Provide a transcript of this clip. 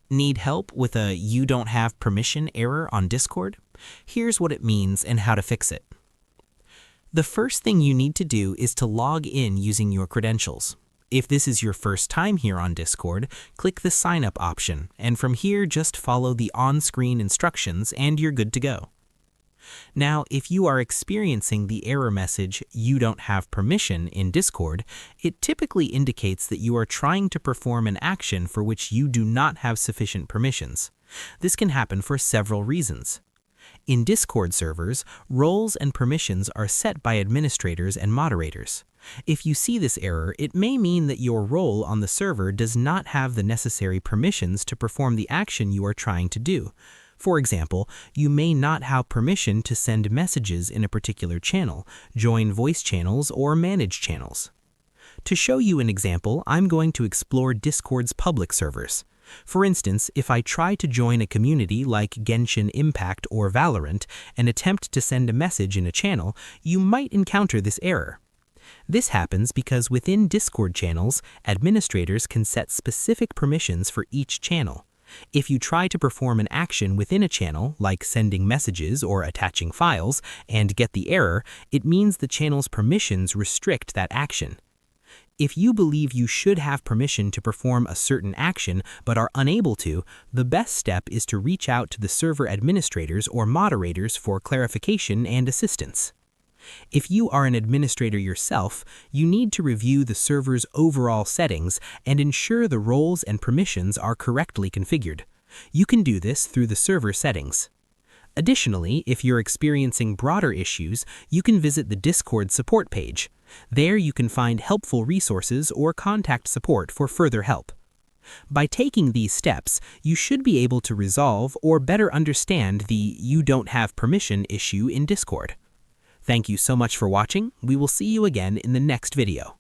Need help with a "you don't have permission" error on Discord? Here's what it means and how to fix it. The first thing you need to do is to log in using your credentials. If this is your first time here on Discord, click the sign up option, and from here just follow the on-screen instructions and you're good to go. Now, if you are experiencing the error message "you don't have permission" in Discord, it typically indicates that you are trying to perform an action for which you do not have sufficient permissions. This can happen for several reasons. In Discord servers, roles and permissions are set by administrators and moderators. If you see this error, it may mean that your role on the server does not have the necessary permissions to perform the action you are trying to do. For example, you may not have permission to send messages in a particular channel, join voice channels, or manage channels. To show you an example, I'm going to explore Discord's public servers. For instance, if I try to join a community like Genshin Impact or Valorant and attempt to send a message in a channel, you might encounter this error. This happens because within Discord channels, administrators can set specific permissions for each channel. If you try to perform an action within a channel, like sending messages or attaching files, and get the error, it means the channel's permissions restrict that action. If you believe you should have permission to perform a certain action but are unable to, the best step is to reach out to the server administrators or moderators for clarification and assistance. If you are an administrator yourself, you need to review the server's overall settings and ensure the roles and permissions are correctly configured. You can do this through the server settings. Additionally, if you're experiencing broader issues, you can visit the Discord support page. There you can find helpful resources or contact support for further help. By taking these steps, you should be able to resolve or better understand the "you don't have permission" issue in Discord. Thank you so much for watching. We will see you again in the next video.